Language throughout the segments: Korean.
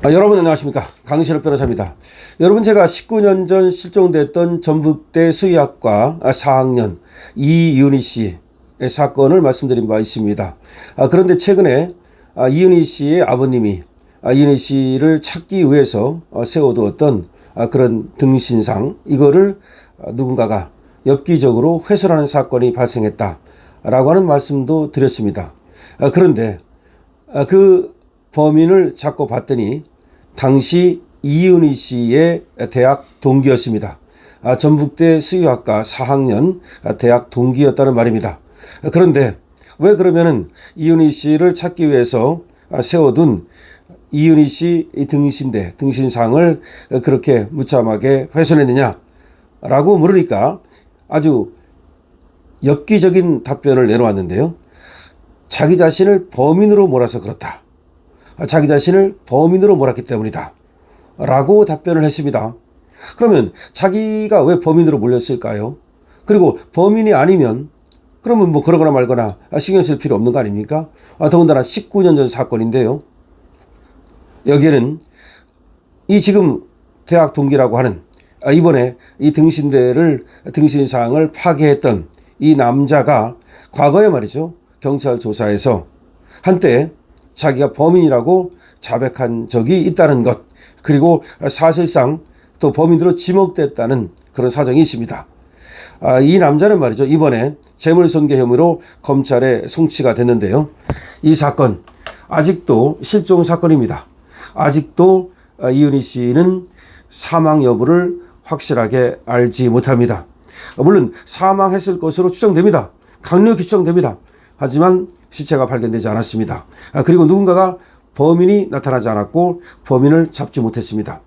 여러분 안녕하십니까, 강신업 변호사입니다. 여러분, 제가 19년 전 실종됐던 전북대 수의학과 4학년 이윤희 씨의 사건을 말씀드린 바 있습니다. 그런데 최근에 이윤희 씨의 아버님이 이윤희 씨를 찾기 위해서 세워두었던 그런 등신상, 이거를 누군가가 엽기적으로 훼손하는 사건이 발생했다라고 하는 말씀도 드렸습니다. 그런데 그 범인을 잡고 봤더니 당시 이윤희 씨의 대학 동기였습니다. 전북대 수의학과 4학년 대학 동기였다는 말입니다. 그런데 왜 그러면은 이윤희 씨를 찾기 위해서 세워둔 이윤희 씨 등신상을 그렇게 무참하게 훼손했느냐라고 물으니까 아주 엽기적인 답변을 내놓았는데요. 자기 자신을 범인으로 몰아서 그렇다. 자기 자신을 범인으로 몰았기 때문이다 라고 답변을 했습니다. 그러면 자기가 왜 범인으로 몰렸을까요? 그리고 범인이 아니면 그러면 뭐 그러거나 말거나 신경 쓸 필요 없는 거 아닙니까? 더군다나 19년 전 사건인데요. 여기에는 이 지금 대학 동기라고 하는 이번에 이 등신상을 파괴했던 이 남자가 과거에 말이죠, 경찰 조사에서 한때 자기가 범인이라고 자백한 적이 있다는 것, 그리고 사실상 또 범인으로 지목됐다는 그런 사정이 있습니다. 이 남자는 말이죠, 이번에 재물손괴 혐의로 검찰에 송치가 됐는데요. 이 사건 아직도 실종 사건입니다. 아직도 이윤희 씨는 사망 여부를 확실하게 알지 못합니다. 물론 사망했을 것으로 추정됩니다. 강력히 추정됩니다. 하지만 시체가 발견되지 않았습니다. 그리고 누군가가 범인이 나타나지 않았고 범인을 잡지 못했습니다.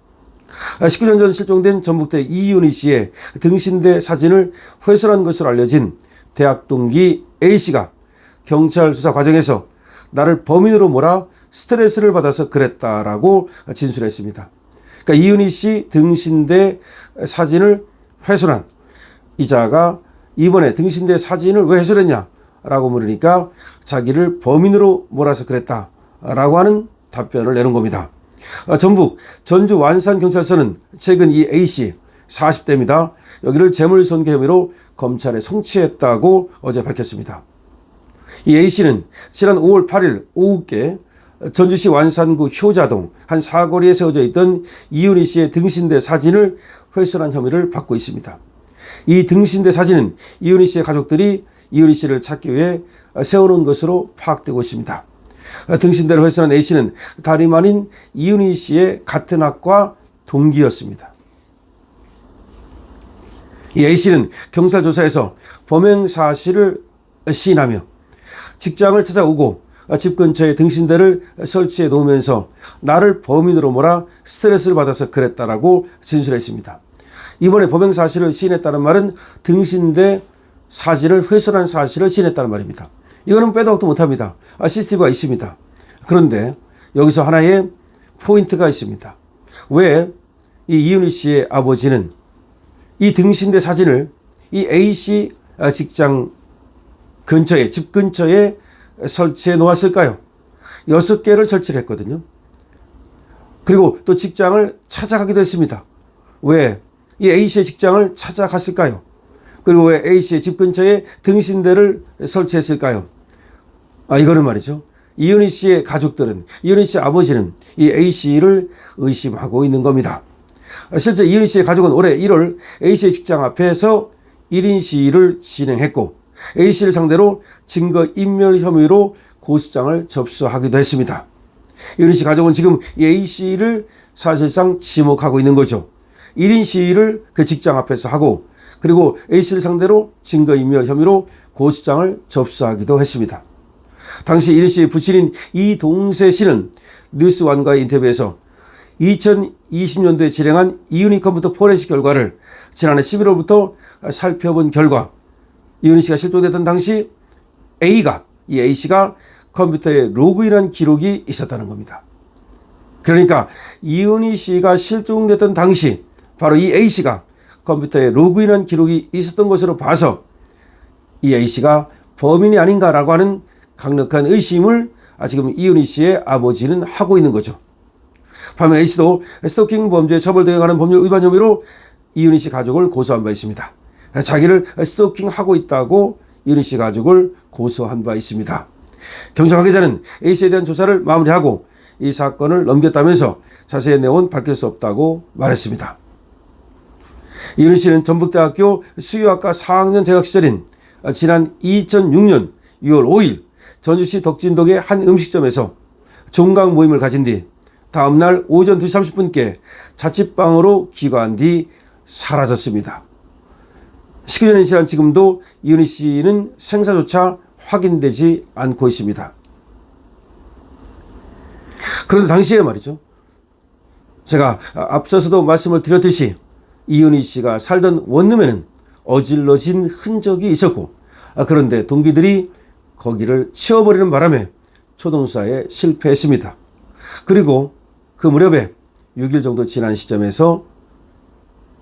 19년 전 실종된 전북대 이윤희 씨의 등신대 사진을 훼손한 것으로 알려진 대학 동기 A씨가 경찰 수사 과정에서 나를 범인으로 몰아 스트레스를 받아서 그랬다라고 진술했습니다. 그러니까 이윤희 씨 등신대 사진을 훼손한 이자가 이번에 등신대 사진을 왜 훼손했냐 라고 물으니까 자기를 범인으로 몰아서 그랬다라고 하는 답변을 내놓은 겁니다. 전북 전주 완산경찰서는 최근 이 A씨 40대입니다. 여기를 재물손괴 혐의로 검찰에 송치했다고 어제 밝혔습니다. 이 A씨는 지난 5월 8일 오후께 전주시 완산구 효자동 한 사거리에 세워져 있던 이윤희 씨의 등신대 사진을 훼손한 혐의를 받고 있습니다. 이 등신대 사진은 이윤희 씨의 가족들이 이윤희 씨를 찾기 위해 세워놓은 것으로 파악되고 있습니다. 등신대를 훼손한 A씨는 다름 아닌 이윤희 씨의 같은 학과 동기였습니다. 이 A씨는 경찰 조사에서 범행 사실을 시인하며 직장을 찾아오고 집 근처에 등신대를 설치해 놓으면서 나를 범인으로 몰아 스트레스를 받아서 그랬다라고 진술했습니다. 이번에 범행 사실을 시인했다는 말은 등신대 사진을 훼손한 사실을 시인했다는 말입니다. 이거는 빼도 박도 못합니다. CCTV가 있습니다. 그런데 여기서 하나의 포인트가 있습니다. 왜 이 이윤희 씨의 아버지는 이 등신대 사진을 이 A씨 직장 근처에, 집 근처에 설치해 놓았을까요? 6개를 설치를 했거든요. 그리고 또 직장을 찾아가기도 했습니다. 왜 이 A씨의 직장을 찾아갔을까요? 그리고 왜 A씨의 집 근처에 등신대를 설치했을까요? 이거는 말이죠, 이윤희 씨의 가족들은, 이윤희 씨의 아버지는 이 A씨를 의심하고 있는 겁니다. 실제 이윤희 씨의 가족은 올해 1월 A씨의 직장 앞에서 1인 시위를 진행했고 A씨를 상대로 증거인멸 혐의로 고소장을 접수하기도 했습니다. 이윤희 씨 가족은 지금 이 A씨를 사실상 지목하고 있는 거죠. 1인 시위를 그 직장 앞에서 하고 그리고 A씨를 상대로 증거인멸 혐의로 고소장을 접수하기도 했습니다. 당시 이윤희 씨의 부친인 이동세 씨는 뉴스원과의 인터뷰에서 2020년도에 진행한 이윤희 컴퓨터 포렌식 결과를 지난해 11월부터 살펴본 결과 이윤희 씨가 실종됐던 당시 이 A씨가 컴퓨터에 로그인한 기록이 있었다는 겁니다. 그러니까 이윤희 씨가 실종됐던 당시 바로 이 A씨가 컴퓨터에 로그인한 기록이 있었던 것으로 봐서 이 A씨가 범인이 아닌가라고 하는 강력한 의심을 지금 이윤희 씨의 아버지는 하고 있는 거죠. 반면 A씨도 스토킹 범죄 처벌 등에 관한 법률 위반 혐의로 이윤희 씨 가족을 고소한 바 있습니다. 자기를 스토킹하고 있다고 이윤희 씨 가족을 고소한 바 있습니다. 경찰 관계자는 A씨에 대한 조사를 마무리하고 이 사건을 넘겼다면서 자세한 내용은 밝힐 수 없다고 말했습니다. 이윤희 씨는 전북대학교 수의학과 4학년 재학 시절인 지난 2006년 6월 5일 전주시 덕진동의 한 음식점에서 종강 모임을 가진 뒤 다음날 오전 2시 30분께 자취방으로 귀가한 뒤 사라졌습니다. 19년이 지난 지금도 이윤희 씨는 생사조차 확인되지 않고 있습니다. 그런데 당시에 말이죠. 제가 앞서서도 말씀을 드렸듯이 이윤희 씨가 살던 원룸에는 어질러진 흔적이 있었고, 그런데 동기들이 거기를 치워버리는 바람에 초동수사에 실패했습니다. 그리고 그 무렵에 6일 정도 지난 시점에서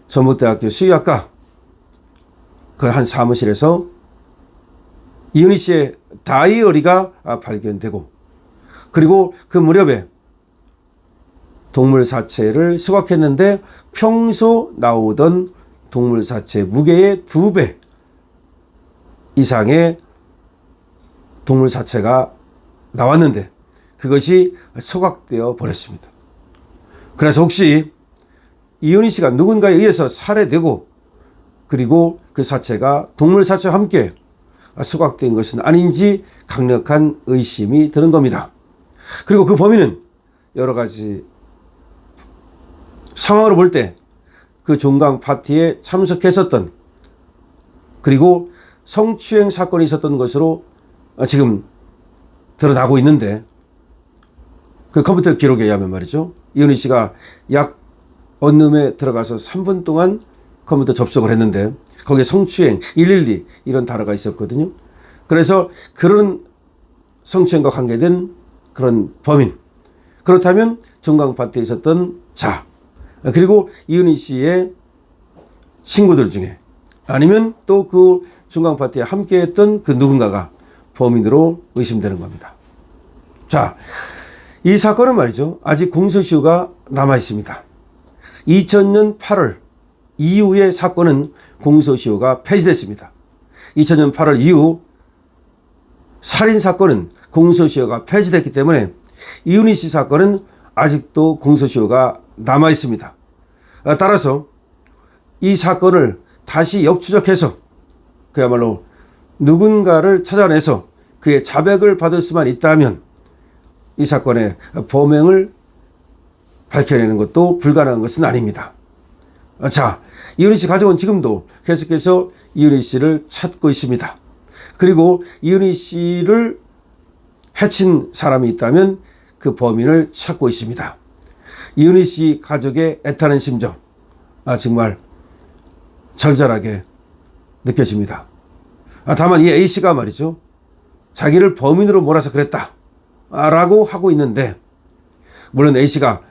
전북대학교 수의학과 그 한 사무실에서 이윤희 씨의 다이어리가 발견되고, 그리고 그 무렵에 동물 사체를 수확했는데 평소 나오던 동물 사체 무게의 2배 이상의 동물 사체가 나왔는데 그것이 소각되어 버렸습니다. 그래서 혹시 이윤희 씨가 누군가에 의해서 살해되고 그리고 그 사체가 동물 사체와 함께 소각된 것은 아닌지 강력한 의심이 드는 겁니다. 그리고 그 범인은 여러 가지 상황으로 볼 때 그 종강 파티에 참석했었던, 그리고 성추행 사건이 있었던 것으로 지금 드러나고 있는데, 그 컴퓨터 기록에 의하면 말이죠. 이윤희 씨가 약 원룸에 들어가서 3분 동안 컴퓨터 접속을 했는데 거기에 성추행 112 이런 단어가 있었거든요. 그래서 그런 성추행과 관계된 그런 범인, 그렇다면 종강 파티에 있었던 자, 그리고 이윤희 씨의 친구들 중에, 아니면 또 그 종강 파티에 함께했던 그 누군가가 범인으로 의심되는 겁니다. 자, 이 사건은 말이죠. 아직 공소시효가 남아 있습니다. 2000년 8월 이후의 사건은 공소시효가 폐지됐습니다. 2000년 8월 이후 살인사건은 공소시효가 폐지됐기 때문에 이윤희 씨 사건은 아직도 공소시효가 남아 있습니다. 따라서 이 사건을 다시 역추적해서 그야말로 누군가를 찾아내서 그의 자백을 받을 수만 있다면 이 사건의 범행을 밝혀내는 것도 불가능한 것은 아닙니다. 자, 이윤희 씨 가족은 지금도 계속해서 이윤희 씨를 찾고 있습니다. 그리고 이윤희 씨를 해친 사람이 있다면 그 범인을 찾고 있습니다. 이윤희 씨 가족의 애타는 심정, 정말 절절하게 느껴집니다. 다만 이 A씨가 말이죠. 자기를 범인으로 몰아서 그랬다 라고 하고 있는데, 물론 A씨가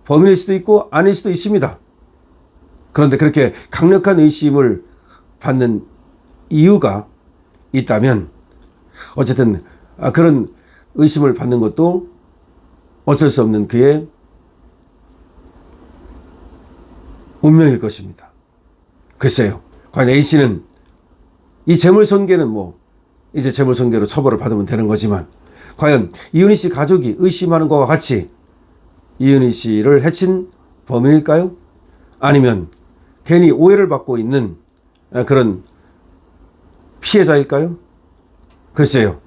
범인일 수도 있고 아닐 수도 있습니다. 그런데 그렇게 강력한 의심을 받는 이유가 있다면 어쨌든 그런 의심을 받는 것도 어쩔 수 없는 그의 운명일 것입니다. 글쎄요. 과연 A씨는 이 재물손괴는 이제 재물손괴로 처벌을 받으면 되는 거지만, 과연 이윤희 씨 가족이 의심하는 것과 같이 이윤희 씨를 해친 범인일까요? 아니면 괜히 오해를 받고 있는 그런 피해자일까요? 글쎄요.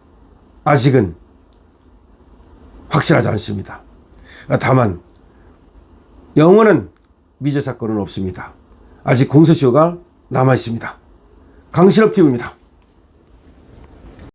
아직은 확실하지 않습니다. 다만 영원한 미제 사건은 없습니다. 아직 공소시효가 남아 있습니다. 강신업 TV입니다.